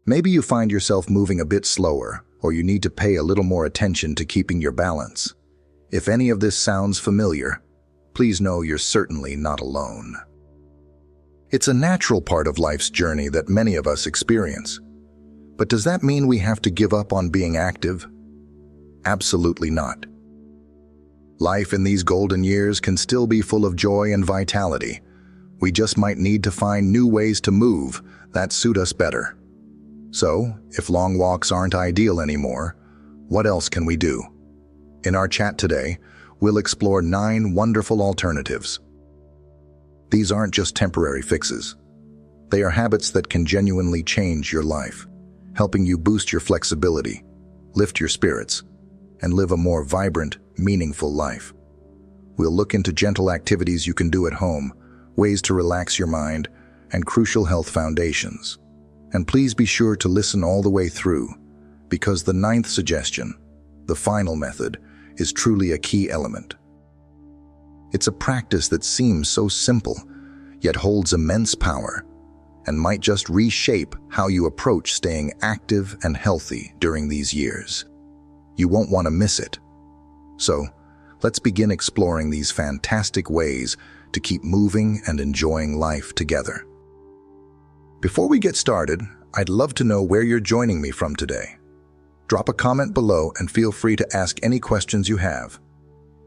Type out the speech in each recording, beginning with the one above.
Maybe you find yourself moving a bit slower, or you need to pay a little more attention to keeping your balance. If any of this sounds familiar, please know you're certainly not alone. It's a natural part of life's journey that many of us experience. But does that mean we have to give up on being active? Absolutely not. Life in these golden years can still be full of joy and vitality. We just might need to find new ways to move that suit us better. So, if long walks aren't ideal anymore, what else can we do? In our chat today, we'll explore 9 wonderful alternatives. These aren't just temporary fixes. They are habits that can genuinely change your life, helping you boost your flexibility, lift your spirits, and live a more vibrant, meaningful life. We'll look into gentle activities you can do at home, ways to relax your mind, and crucial health foundations. And please be sure to listen all the way through, because the 9th suggestion, the final method, is truly a key element. It's a practice that seems so simple, yet holds immense power, and might just reshape how you approach staying active and healthy during these years. You won't want to miss it. So, let's begin exploring these fantastic ways to keep moving and enjoying life together. Before we get started, I'd love to know where you're joining me from today. Drop a comment below and feel free to ask any questions you have.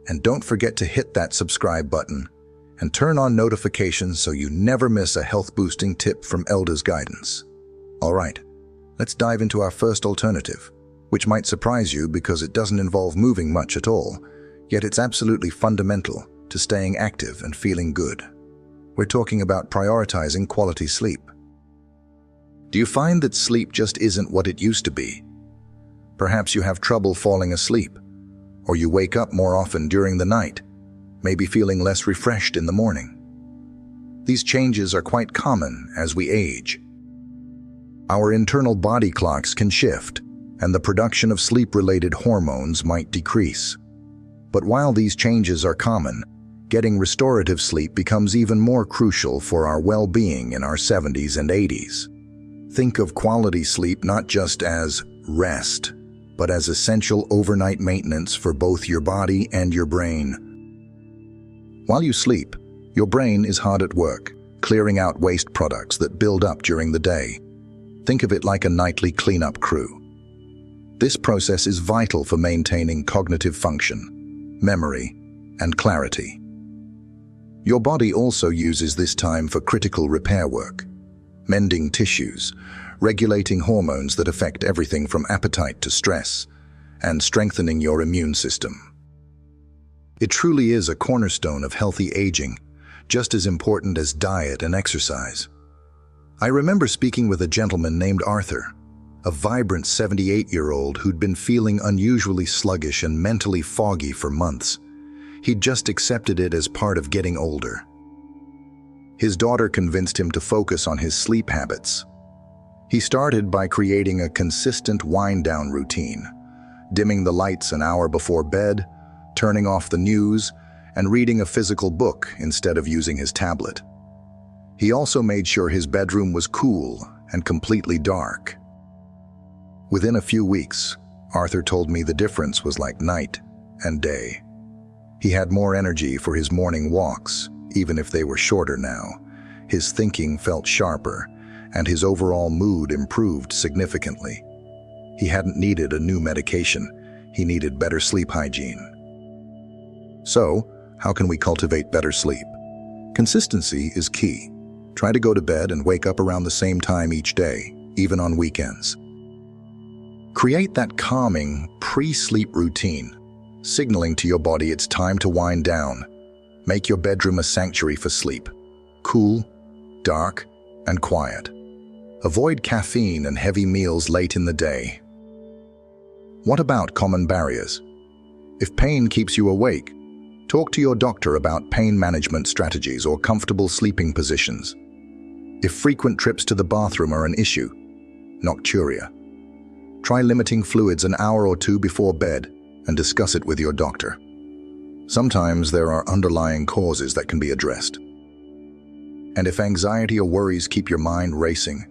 And don't forget to hit that subscribe button and turn on notifications so you never miss a health-boosting tip from Elder's Guidance. All right, let's dive into our first alternative, which might surprise you because it doesn't involve moving much at all, yet it's absolutely fundamental to staying active and feeling good. We're talking about prioritizing quality sleep. Do you find that sleep just isn't what it used to be? Perhaps you have trouble falling asleep, or you wake up more often during the night, maybe feeling less refreshed in the morning. These changes are quite common as we age. Our internal body clocks can shift, and the production of sleep-related hormones might decrease. But while these changes are common, getting restorative sleep becomes even more crucial for our well-being in our 70s and 80s. Think of quality sleep not just as rest, but as essential overnight maintenance for both your body and your brain. While you sleep, your brain is hard at work, clearing out waste products that build up during the day. Think of it like a nightly cleanup crew. This process is vital for maintaining cognitive function, memory, and clarity. Your body also uses this time for critical repair work, mending tissues, regulating hormones that affect everything from appetite to stress, and strengthening your immune system. It truly is a cornerstone of healthy aging, just as important as diet and exercise. I remember speaking with a gentleman named Arthur, a vibrant 78-year-old who'd been feeling unusually sluggish and mentally foggy for months. He'd just accepted it as part of getting older. His daughter convinced him to focus on his sleep habits. He started by creating a consistent wind-down routine, dimming the lights an hour before bed, turning off the news, and reading a physical book instead of using his tablet. He also made sure his bedroom was cool and completely dark. Within a few weeks, Arthur told me the difference was like night and day. He had more energy for his morning walks, even if they were shorter now. His thinking felt sharper, and his overall mood improved significantly. He hadn't needed a new medication. He needed better sleep hygiene. So, how can we cultivate better sleep? Consistency is key. Try to go to bed and wake up around the same time each day, even on weekends. Create that calming pre-sleep routine, signaling to your body it's time to wind down. Make your bedroom a sanctuary for sleep. Cool, dark, and quiet. Avoid caffeine and heavy meals late in the day. What about common barriers? If pain keeps you awake, talk to your doctor about pain management strategies or comfortable sleeping positions. If frequent trips to the bathroom are an issue, nocturia. Try limiting fluids an hour or two before bed and discuss it with your doctor. Sometimes there are underlying causes that can be addressed. And if anxiety or worries keep your mind racing,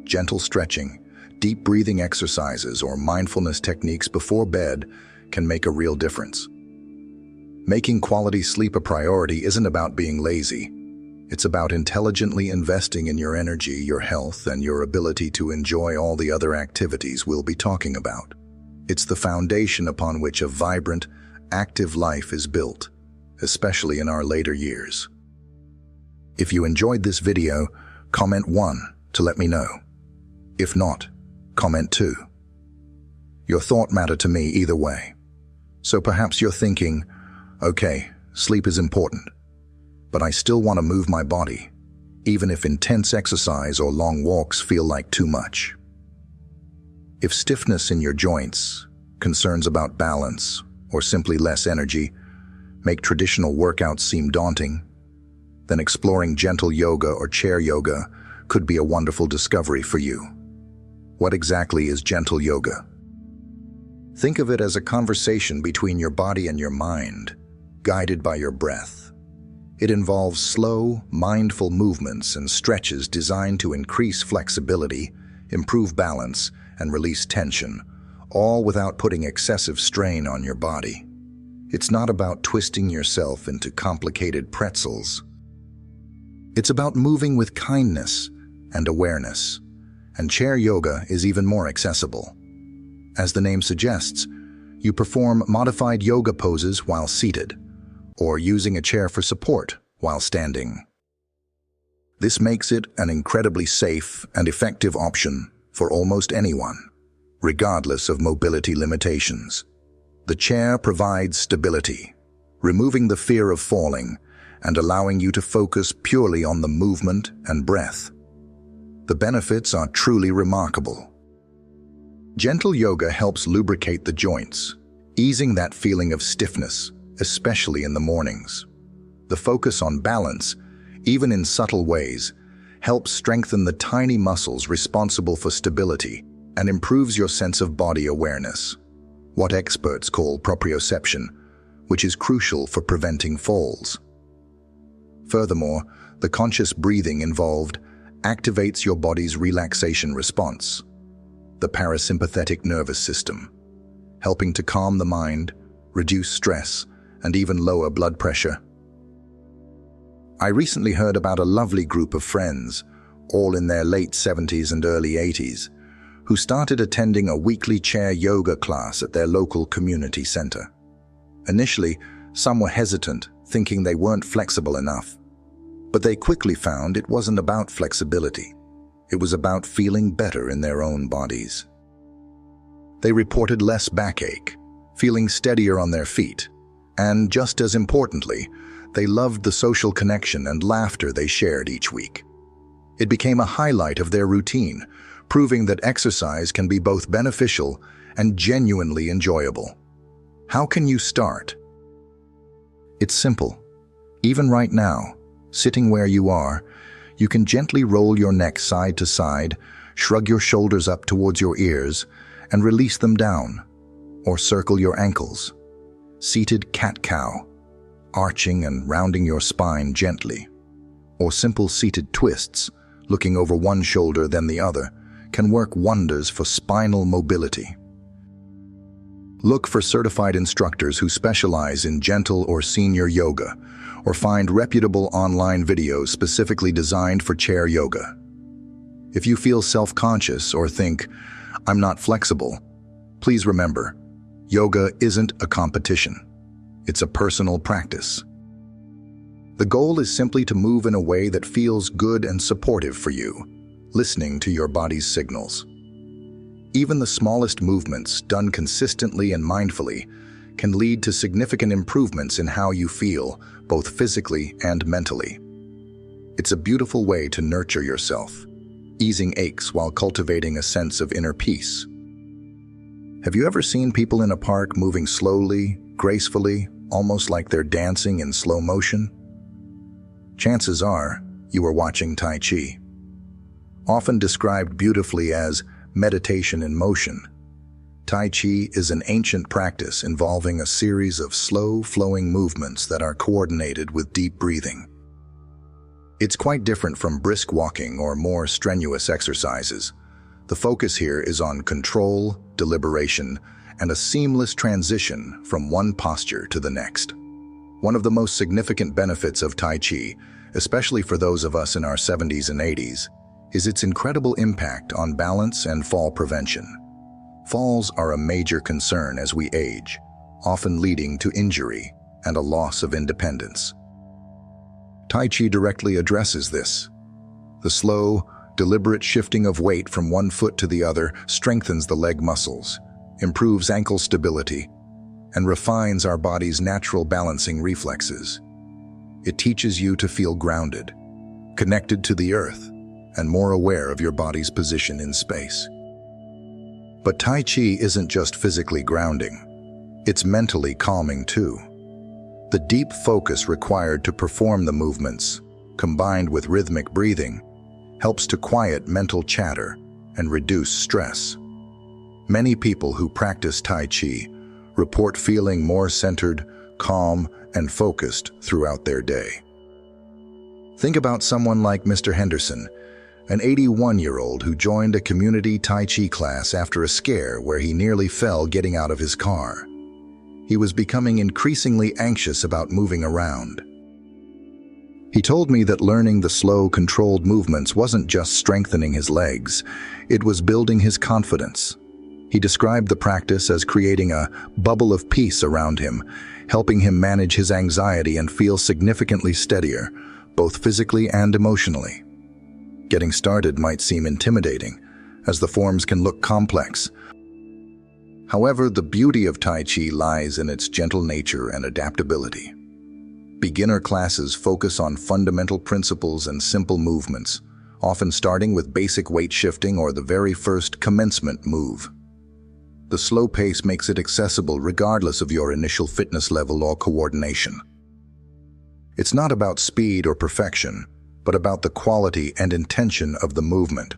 gentle stretching, deep breathing exercises or mindfulness techniques before bed can make a real difference. Making quality sleep a priority isn't about being lazy. It's about intelligently investing in your energy, your health, and your ability to enjoy all the other activities we'll be talking about. It's the foundation upon which a vibrant, active life is built, especially in our later years. If you enjoyed this video, comment 1 to let me know. If not, comment 2. Your thought matter to me either way. So perhaps you're thinking, okay, sleep is important, but I still want to move my body, even if intense exercise or long walks feel like too much. If stiffness in your joints, concerns about balance, or simply less energy make traditional workouts seem daunting, then exploring gentle yoga or chair yoga could be a wonderful discovery for you. What exactly is gentle yoga? Think of it as a conversation between your body and your mind, guided by your breath. It involves slow, mindful movements and stretches designed to increase flexibility, improve balance, and release tension, all without putting excessive strain on your body. It's not about twisting yourself into complicated pretzels. It's about moving with kindness and awareness, and chair yoga is even more accessible. As the name suggests, you perform modified yoga poses while seated, or using a chair for support while standing. This makes it an incredibly safe and effective option for almost anyone, regardless of mobility limitations. The chair provides stability, removing the fear of falling and allowing you to focus purely on the movement and breath. The benefits are truly remarkable. Gentle yoga helps lubricate the joints, easing that feeling of stiffness, especially in the mornings. The focus on balance, even in subtle ways, helps strengthen the tiny muscles responsible for stability and improves your sense of body awareness, what experts call proprioception, which is crucial for preventing falls. Furthermore, the conscious breathing involved activates your body's relaxation response, the parasympathetic nervous system, helping to calm the mind, reduce stress, and even lower blood pressure. I recently heard about a lovely group of friends, all in their late 70s and early 80s, who started attending a weekly chair yoga class at their local community center. Initially, some were hesitant, thinking they weren't flexible enough. But they quickly found it wasn't about flexibility. It was about feeling better in their own bodies. They reported less backache, feeling steadier on their feet, and just as importantly, they loved the social connection and laughter they shared each week. It became a highlight of their routine, proving that exercise can be both beneficial and genuinely enjoyable. How can you start? It's simple. Even right now, sitting where you are, you can gently roll your neck side to side, shrug your shoulders up towards your ears, and release them down, or circle your ankles. Seated cat-cow, arching and rounding your spine gently, or simple seated twists, looking over one shoulder then the other, can work wonders for spinal mobility. Look for certified instructors who specialize in gentle or senior yoga, or find reputable online videos specifically designed for chair yoga. If you feel self-conscious or think, "I'm not flexible," please remember, yoga isn't a competition. It's a personal practice. The goal is simply to move in a way that feels good and supportive for you, listening to your body's signals. Even the smallest movements, done consistently and mindfully, can lead to significant improvements in how you feel, both physically and mentally. It's a beautiful way to nurture yourself, easing aches while cultivating a sense of inner peace. Have you ever seen people in a park moving slowly, gracefully, almost like they're dancing in slow motion? Chances are you are watching Tai Chi. Often described beautifully as meditation in motion, Tai Chi is an ancient practice involving a series of slow, flowing movements that are coordinated with deep breathing. It's quite different from brisk walking or more strenuous exercises, The focus here is on control, deliberation, and a seamless transition from one posture to the next. One of the most significant benefits of Tai Chi, especially for those of us in our 70s and 80s, is its incredible impact on balance and fall prevention. Falls are a major concern as we age, often leading to injury and a loss of independence. Tai Chi directly addresses this. The slow, deliberate shifting of weight from one foot to the other strengthens the leg muscles, improves ankle stability, and refines our body's natural balancing reflexes. It teaches you to feel grounded, connected to the earth, and more aware of your body's position in space. But Tai Chi isn't just physically grounding, it's mentally calming too. The deep focus required to perform the movements, combined with rhythmic breathing, helps to quiet mental chatter and reduce stress. Many people who practice Tai Chi report feeling more centered, calm, and focused throughout their day. Think about someone like Mr. Henderson, an 81-year-old who joined a community Tai Chi class after a scare where he nearly fell getting out of his car. He was becoming increasingly anxious about moving around. He told me that learning the slow, controlled movements wasn't just strengthening his legs, it was building his confidence. He described the practice as creating a bubble of peace around him, helping him manage his anxiety and feel significantly steadier, both physically and emotionally. Getting started might seem intimidating, as the forms can look complex. However, the beauty of Tai Chi lies in its gentle nature and adaptability. Beginner classes focus on fundamental principles and simple movements, often starting with basic weight shifting or the very first commencement move. The slow pace makes it accessible regardless of your initial fitness level or coordination. It's not about speed or perfection, but about the quality and intention of the movement.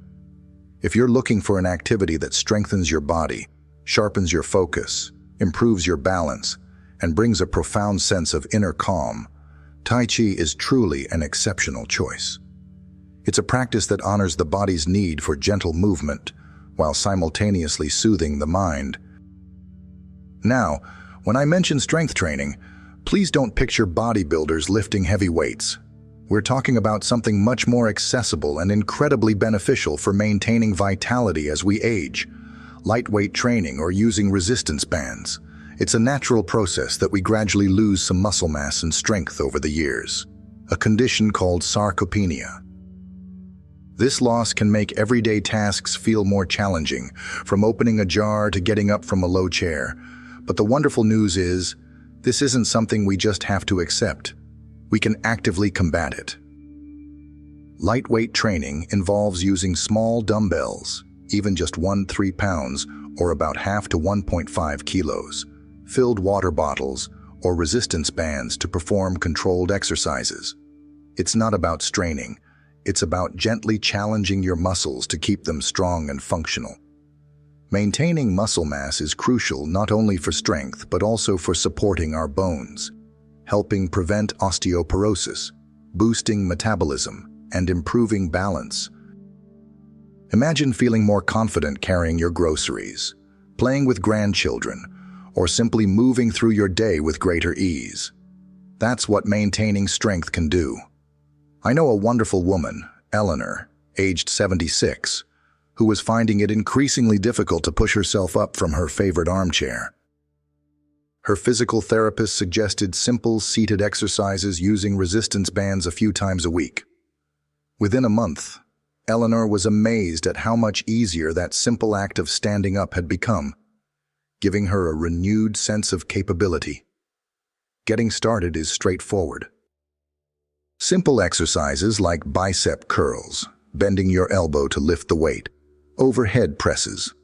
If you're looking for an activity that strengthens your body, sharpens your focus, improves your balance, and brings a profound sense of inner calm, Tai Chi is truly an exceptional choice. It's a practice that honors the body's need for gentle movement while simultaneously soothing the mind. Now, when I mention strength training, please don't picture bodybuilders lifting heavy weights. We're talking about something much more accessible and incredibly beneficial for maintaining vitality as we age. Lightweight training or using resistance bands. It's a natural process that we gradually lose some muscle mass and strength over the years, a condition called sarcopenia. This loss can make everyday tasks feel more challenging, from opening a jar to getting up from a low chair. But the wonderful news is, this isn't something we just have to accept. We can actively combat it. Lightweight training involves using small dumbbells, even just 1-3 pounds or about half to 1.5 kilos, filled water bottles or resistance bands to perform controlled exercises. It's not about straining, it's about gently challenging your muscles to keep them strong and functional. Maintaining muscle mass is crucial not only for strength but also for supporting our bones, helping prevent osteoporosis, boosting metabolism, and improving balance. Imagine feeling more confident carrying your groceries, playing with grandchildren, or simply moving through your day with greater ease. That's what maintaining strength can do. I know a wonderful woman, Eleanor, aged 76, who was finding it increasingly difficult to push herself up from her favorite armchair. Her physical therapist suggested simple seated exercises using resistance bands a few times a week. Within a month, Eleanor was amazed at how much easier that simple act of standing up had become, giving her a renewed sense of capability. Getting started is straightforward. Simple exercises like bicep curls, bending your elbow to lift the weight, overhead presses,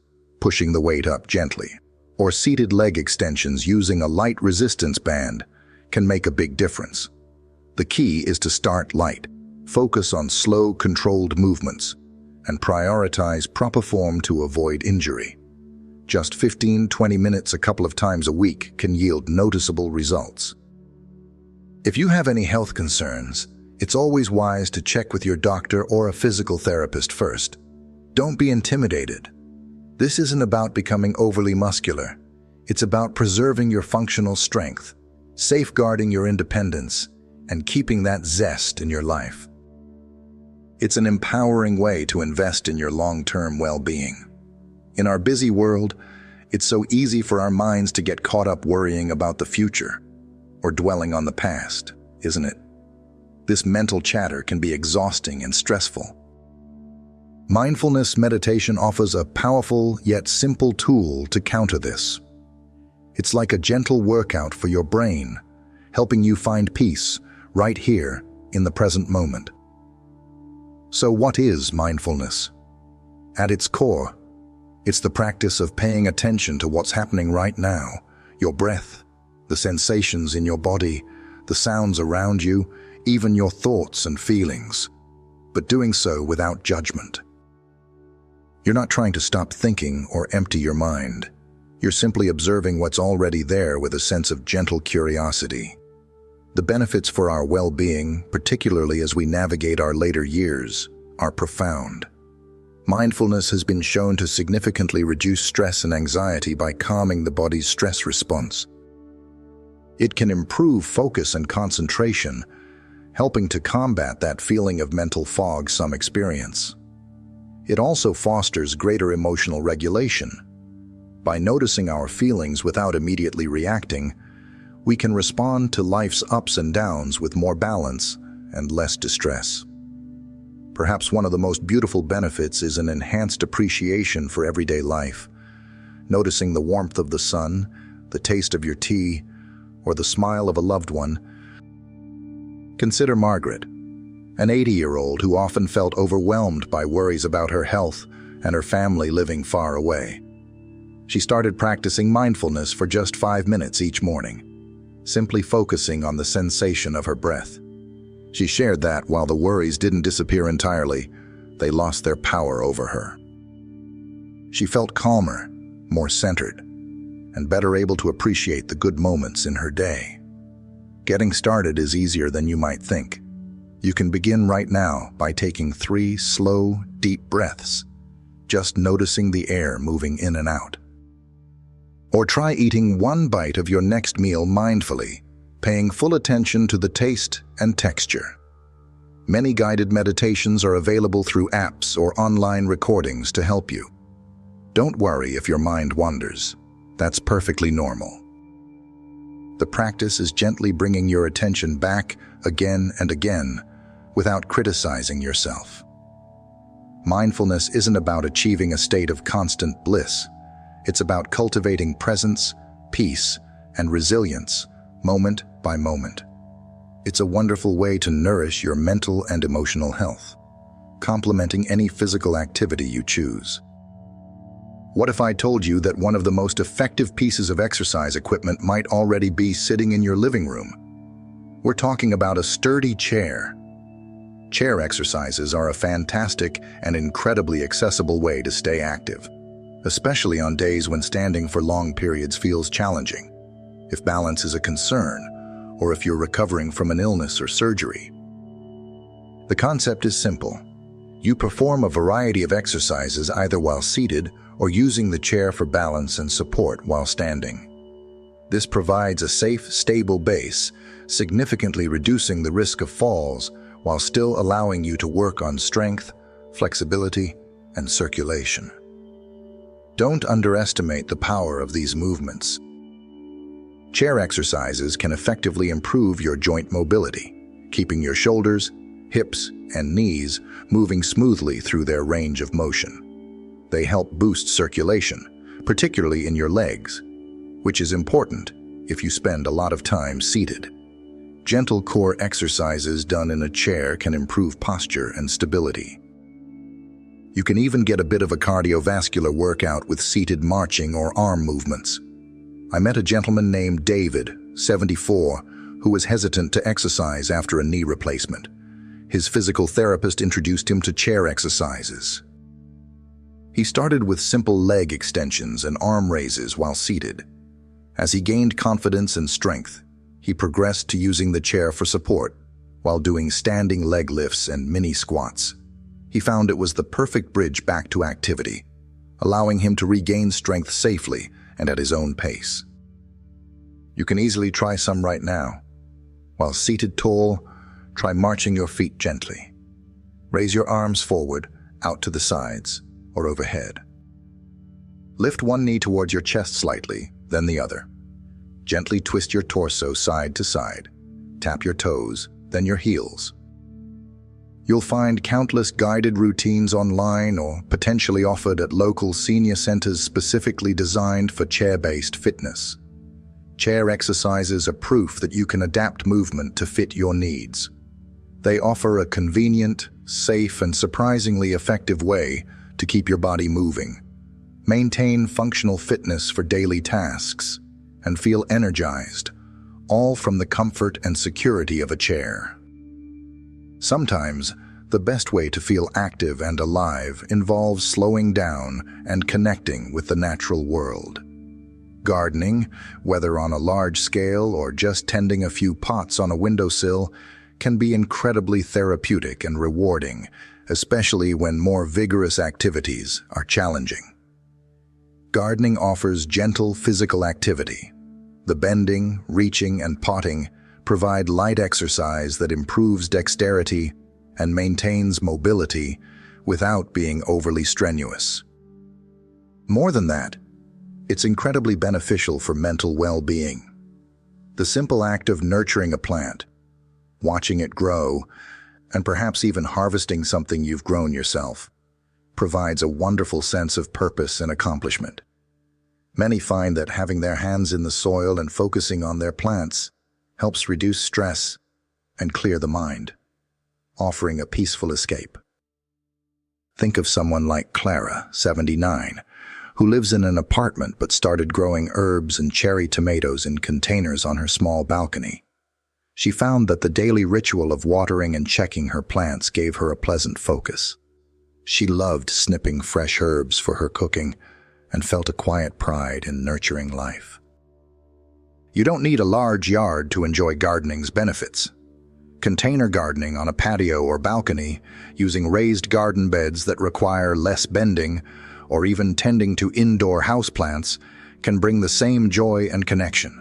pushing the weight up gently, or seated leg extensions using a light resistance band can make a big difference. The key is to start light, focus on slow, controlled movements, and prioritize proper form to avoid injury. Just 15-20 minutes a couple of times a week can yield noticeable results. If you have any health concerns, it's always wise to check with your doctor or a physical therapist first. Don't be intimidated. This isn't about becoming overly muscular. It's about preserving your functional strength, safeguarding your independence, and keeping that zest in your life. It's an empowering way to invest in your long-term well-being. In our busy world, it's so easy for our minds to get caught up worrying about the future or dwelling on the past, isn't it? This mental chatter can be exhausting and stressful. Mindfulness meditation offers a powerful yet simple tool to counter this. It's like a gentle workout for your brain, helping you find peace right here in the present moment. So what is mindfulness? At its core, it's the practice of paying attention to what's happening right now, your breath, the sensations in your body, the sounds around you, even your thoughts and feelings, but doing so without judgment. You're not trying to stop thinking or empty your mind. You're simply observing what's already there with a sense of gentle curiosity. The benefits for our well-being, particularly as we navigate our later years, are profound. Mindfulness has been shown to significantly reduce stress and anxiety by calming the body's stress response. It can improve focus and concentration, helping to combat that feeling of mental fog some experience. It also fosters greater emotional regulation. By noticing our feelings without immediately reacting, we can respond to life's ups and downs with more balance and less distress. Perhaps one of the most beautiful benefits is an enhanced appreciation for everyday life. Noticing the warmth of the sun, the taste of your tea, or the smile of a loved one. Consider Margaret, an 80-year-old who often felt overwhelmed by worries about her health and her family living far away. She started practicing mindfulness for just 5 minutes each morning, simply focusing on the sensation of her breath. She shared that while the worries didn't disappear entirely, they lost their power over her. She felt calmer, more centered, and better able to appreciate the good moments in her day. Getting started is easier than you might think. You can begin right now by taking 3 slow, deep breaths, just noticing the air moving in and out. Or try eating 1 bite of your next meal mindfully, paying full attention to the taste and texture. Many guided meditations are available through apps or online recordings to help you. Don't worry if your mind wanders. That's perfectly normal. The practice is gently bringing your attention back again and again without criticizing yourself. Mindfulness isn't about achieving a state of constant bliss. It's about cultivating presence, peace, and resilience, moment by moment. It's a wonderful way to nourish your mental and emotional health, complementing any physical activity you choose. What if I told you that one of the most effective pieces of exercise equipment might already be sitting in your living room? We're talking about a sturdy chair. Chair exercises are a fantastic and incredibly accessible way to stay active, especially on days when standing for long periods feels challenging, if balance is a concern, or if you're recovering from an illness or surgery. The concept is simple. You perform a variety of exercises either while seated or using the chair for balance and support while standing. This provides a safe, stable base, significantly reducing the risk of falls while still allowing you to work on strength, flexibility, and circulation. Don't underestimate the power of these movements. Chair exercises can effectively improve your joint mobility, keeping your shoulders, hips, and knees moving smoothly through their range of motion. They help boost circulation, particularly in your legs, which is important if you spend a lot of time seated. Gentle core exercises done in a chair can improve posture and stability. You can even get a bit of a cardiovascular workout with seated marching or arm movements. I met a gentleman named David, 74, who was hesitant to exercise after a knee replacement. His physical therapist introduced him to chair exercises. He started with simple leg extensions and arm raises while seated. As he gained confidence and strength, he progressed to using the chair for support, while doing standing leg lifts and mini squats. He found it was the perfect bridge back to activity, allowing him to regain strength safely and at his own pace. You can easily try some right now. While seated tall, try marching your feet gently. Raise your arms forward, out to the sides, or overhead. Lift one knee towards your chest slightly, then the other. Gently twist your torso side to side. Tap your toes, then your heels. You'll find countless guided routines online or potentially offered at local senior centers specifically designed for chair-based fitness. Chair exercises are proof that you can adapt movement to fit your needs. They offer a convenient, safe, and surprisingly effective way to keep your body moving, maintain functional fitness for daily tasks, and feel energized, all from the comfort and security of a chair. Sometimes, the best way to feel active and alive involves slowing down and connecting with the natural world. Gardening, whether on a large scale or just tending a few pots on a windowsill, can be incredibly therapeutic and rewarding, especially when more vigorous activities are challenging. Gardening offers gentle physical activity. The bending, reaching, and potting provide light exercise that improves dexterity and maintains mobility without being overly strenuous. More than that, it's incredibly beneficial for mental well-being. The simple act of nurturing a plant, watching it grow, and perhaps even harvesting something you've grown yourself, provides a wonderful sense of purpose and accomplishment. Many find that having their hands in the soil and focusing on their plants helps reduce stress and clear the mind, offering a peaceful escape. Think of someone like Clara, 79, who lives in an apartment but started growing herbs and cherry tomatoes in containers on her small balcony. She found that the daily ritual of watering and checking her plants gave her a pleasant focus. She loved snipping fresh herbs for her cooking and felt a quiet pride in nurturing life. You don't need a large yard to enjoy gardening's benefits. Container gardening on a patio or balcony, using raised garden beds that require less bending, or even tending to indoor houseplants, can bring the same joy and connection.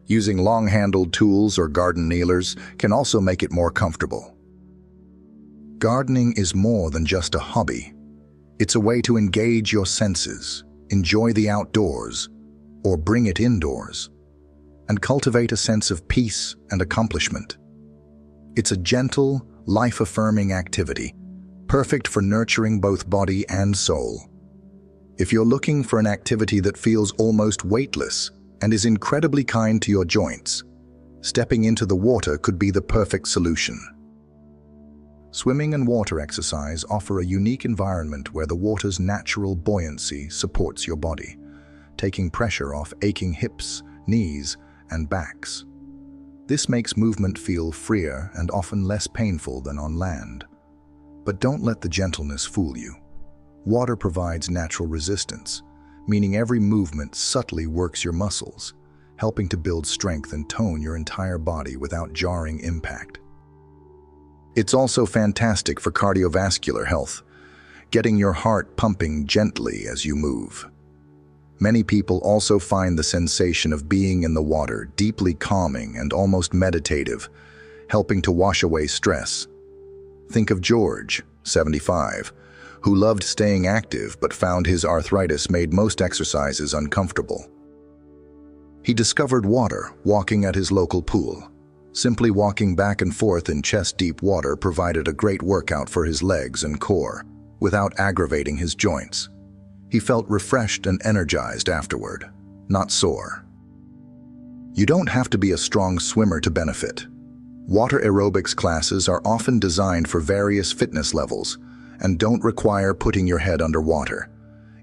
Using long-handled tools or garden kneelers can also make it more comfortable. Gardening is more than just a hobby. It's a way to engage your senses, enjoy the outdoors, or bring it indoors, and cultivate a sense of peace and accomplishment. It's a gentle, life-affirming activity, perfect for nurturing both body and soul. If you're looking for an activity that feels almost weightless and is incredibly kind to your joints, stepping into the water could be the perfect solution. Swimming and water exercise offer a unique environment where the water's natural buoyancy supports your body, taking pressure off aching hips, knees, and backs. This makes movement feel freer and often less painful than on land. But don't let the gentleness fool you. Water provides natural resistance, meaning every movement subtly works your muscles, helping to build strength and tone your entire body without jarring impact. It's also fantastic for cardiovascular health, getting your heart pumping gently as you move. Many people also find the sensation of being in the water deeply calming and almost meditative, helping to wash away stress. Think of George, 75, who loved staying active but found his arthritis made most exercises uncomfortable. He discovered water walking at his local pool. Simply walking back and forth in chest-deep water provided a great workout for his legs and core, without aggravating his joints. He felt refreshed and energized afterward, not sore. You don't have to be a strong swimmer to benefit. Water aerobics classes are often designed for various fitness levels and don't require putting your head underwater.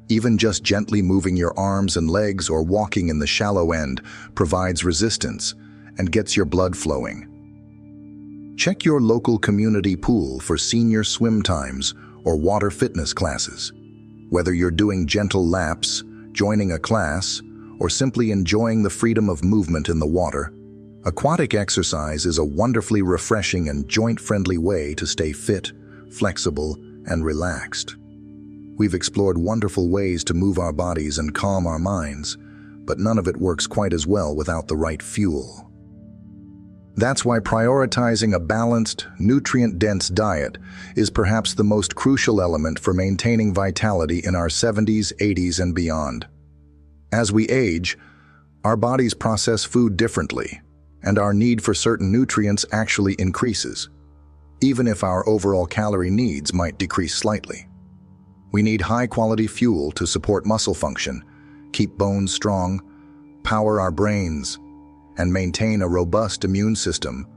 Even just gently moving your arms and legs or walking in the shallow end provides resistance and gets your blood flowing. Check your local community pool for senior swim times or water fitness classes. Whether you're doing gentle laps, joining a class, or simply enjoying the freedom of movement in the water, aquatic exercise is a wonderfully refreshing and joint-friendly way to stay fit, flexible, and relaxed. We've explored wonderful ways to move our bodies and calm our minds, but none of it works quite as well without the right fuel. That's why prioritizing a balanced, nutrient-dense diet is perhaps the most crucial element for maintaining vitality in our 70s, 80s, and beyond. As we age, our bodies process food differently, and our need for certain nutrients actually increases, even if our overall calorie needs might decrease slightly. We need high-quality fuel to support muscle function, keep bones strong, power our brains, and maintain a robust immune system.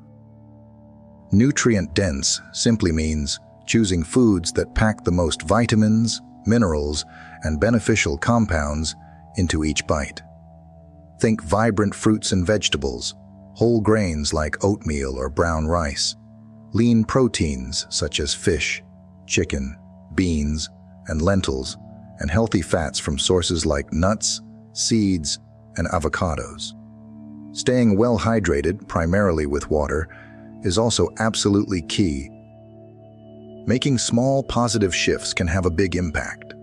Nutrient-dense simply means choosing foods that pack the most vitamins, minerals, and beneficial compounds into each bite. Think vibrant fruits and vegetables, whole grains like oatmeal or brown rice, lean proteins such as fish, chicken, beans, and lentils, and healthy fats from sources like nuts, seeds, and avocados. Staying well hydrated, primarily with water, is also absolutely key. Making small positive shifts can have a big impact.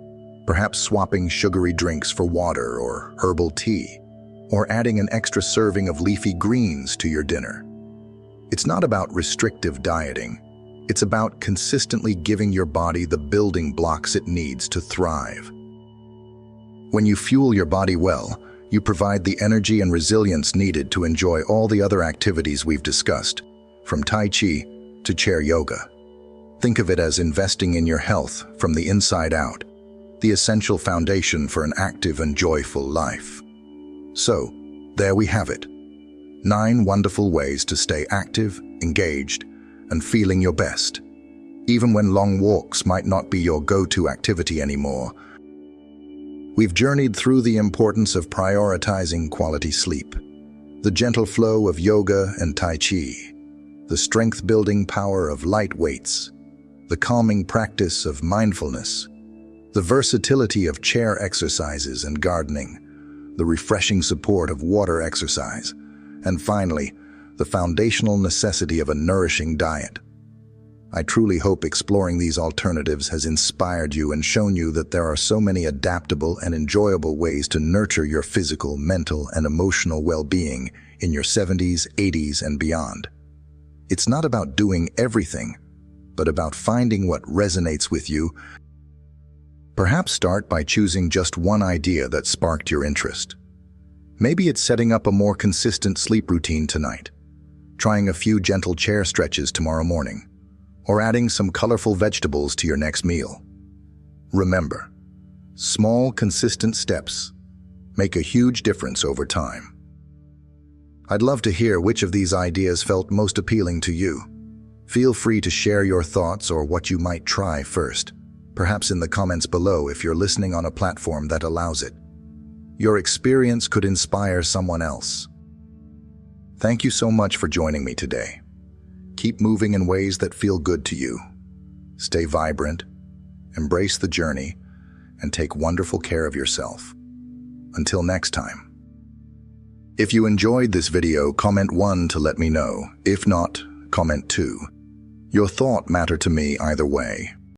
Perhaps swapping sugary drinks for water or herbal tea, or adding an extra serving of leafy greens to your dinner. It's not about restrictive dieting. It's about consistently giving your body the building blocks it needs to thrive. When you fuel your body well, you provide the energy and resilience needed to enjoy all the other activities we've discussed, from Tai Chi to chair yoga. Think of it as investing in your health from the inside out, the essential foundation for an active and joyful life. So, there we have it. 9 wonderful ways to stay active, engaged, and feeling your best, even when long walks might not be your go-to activity anymore. We've journeyed through the importance of prioritizing quality sleep, the gentle flow of yoga and Tai Chi, the strength-building power of light weights, the calming practice of mindfulness, the versatility of chair exercises and gardening, the refreshing support of water exercise, and finally, the foundational necessity of a nourishing diet. I truly hope exploring these alternatives has inspired you and shown you that there are so many adaptable and enjoyable ways to nurture your physical, mental, and emotional well-being in your 70s, 80s, and beyond. It's not about doing everything, but about finding what resonates with you. Perhaps start by choosing just one idea that sparked your interest. Maybe it's setting up a more consistent sleep routine tonight, trying a few gentle chair stretches tomorrow morning, or adding some colorful vegetables to your next meal. Remember, small, consistent steps make a huge difference over time. I'd love to hear which of these ideas felt most appealing to you. Feel free to share your thoughts or what you might try first, perhaps in the comments below if you're listening on a platform that allows it. Your experience could inspire someone else. Thank you so much for joining me today. Keep moving in ways that feel good to you. Stay vibrant, embrace the journey, and take wonderful care of yourself. Until next time. If you enjoyed this video, comment 1 to let me know. If not, comment 2. Your thought matters to me either way.